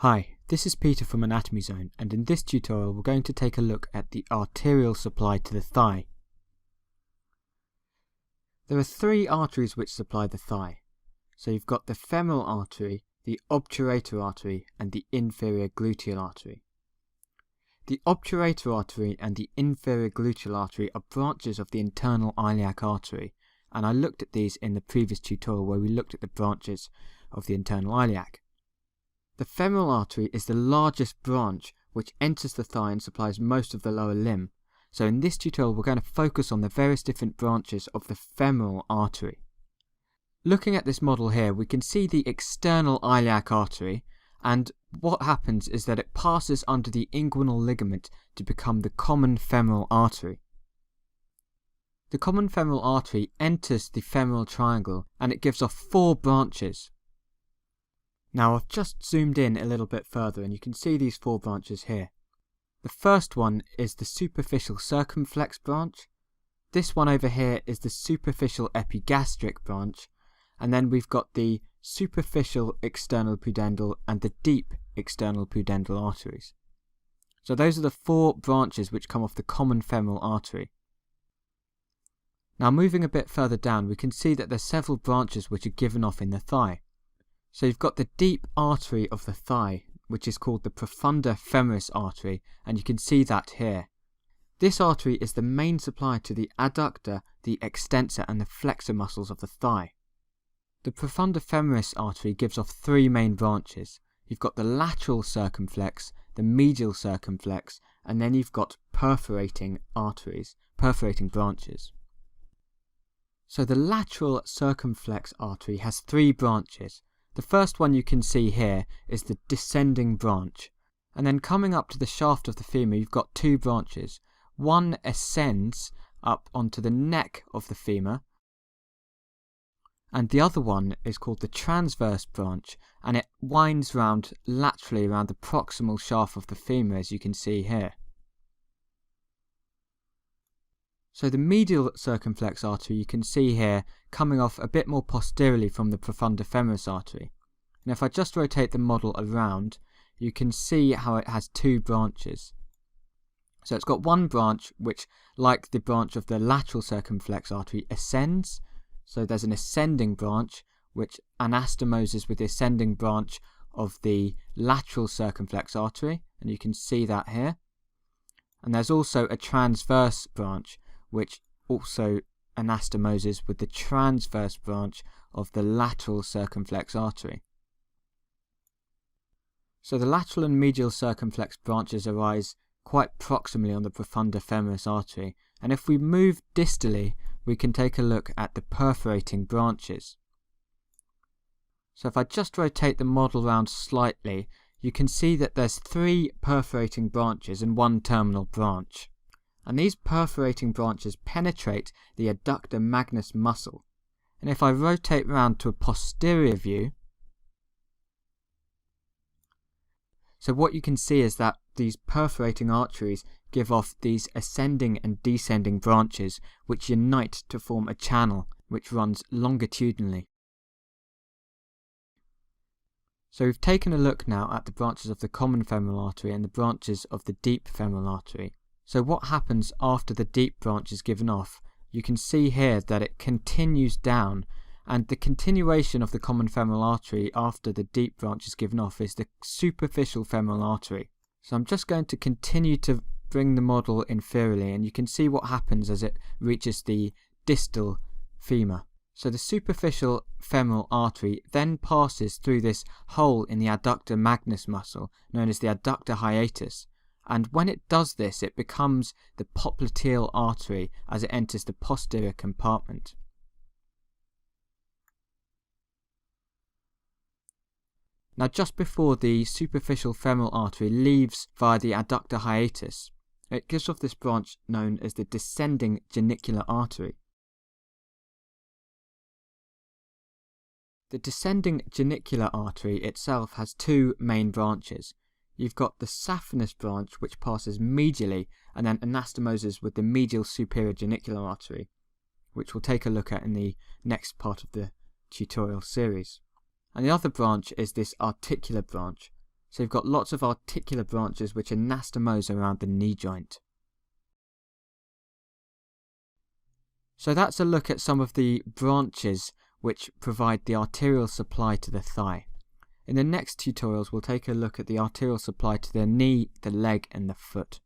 Hi, this is Peter from Anatomy Zone, and in this tutorial we're going to take a look at the arterial supply to the thigh. There are three arteries which supply the thigh. So you've got the femoral artery, the obturator artery, and the inferior gluteal artery. The obturator artery and the inferior gluteal artery are branches of the internal iliac artery, and I looked at these in the previous tutorial where we looked at the branches of the internal iliac. The femoral artery is the largest branch which enters the thigh and supplies most of the lower limb. So in this tutorial we're going to focus on the various different branches of the femoral artery. Looking at this model here, we can see the external iliac artery, and what happens is that it passes under the inguinal ligament to become the common femoral artery. The common femoral artery enters the femoral triangle and it gives off four branches. Now I've just zoomed in a little bit further and you can see these four branches here. The first one is the superficial circumflex branch. This one over here is the superficial epigastric branch, and then we've got the superficial external pudendal and the deep external pudendal arteries. So those are the four branches which come off the common femoral artery. Now moving a bit further down, we can see that there's several branches which are given off in the thigh. So you've got the deep artery of the thigh, which is called the profunda femoris artery, and you can see that here. This artery is the main supply to the adductor, the extensor and the flexor muscles of the thigh. The profunda femoris artery gives off three main branches. You've got the lateral circumflex, the medial circumflex, and then you've got perforating arteries, perforating branches. So the lateral circumflex artery has three branches. The first one you can see here is the descending branch, and then coming up to the shaft of the femur you've got two branches. One ascends up onto the neck of the femur, and the other one is called the transverse branch, and it winds round laterally around the proximal shaft of the femur, as you can see here. So the medial circumflex artery you can see here coming off a bit more posteriorly from the profunda femoris artery. And if I just rotate the model around, you can see how it has two branches. So it's got one branch which, like the branch of the lateral circumflex artery, ascends. So there's an ascending branch which anastomoses with the ascending branch of the lateral circumflex artery, and you can see that here. And there's also a transverse branch which also anastomoses with the transverse branch of the lateral circumflex artery. So the lateral and medial circumflex branches arise quite proximally on the profunda femoris artery, and if we move distally we can take a look at the perforating branches. So if I just rotate the model round slightly, you can see that there's three perforating branches and one terminal branch. And these perforating branches penetrate the adductor magnus muscle. And if I rotate round to a posterior view, so what you can see is that these perforating arteries give off these ascending and descending branches which unite to form a channel which runs longitudinally. So we've taken a look now at the branches of the common femoral artery and the branches of the deep femoral artery. So what happens after the deep branch is given off? You can see here that it continues down, and the continuation of the common femoral artery after the deep branch is given off is the superficial femoral artery. So I'm just going to continue to bring the model inferiorly, and you can see what happens as it reaches the distal femur. So the superficial femoral artery then passes through this hole in the adductor magnus muscle known as the adductor hiatus. And when it does this, it becomes the popliteal artery as it enters the posterior compartment. Now just before the superficial femoral artery leaves via the adductor hiatus, it gives off this branch known as the descending genicular artery. The descending genicular artery itself has two main branches. You've got the saphenous branch which passes medially and then anastomoses with the medial superior genicular artery, which we'll take a look at in the next part of the tutorial series. And the other branch is this articular branch, So you've got lots of articular branches which are anastomose around the knee joint. So that's a look at some of the branches which provide the arterial supply to the thigh. In the next tutorials we'll take a look at the arterial supply to the knee, the leg and the foot.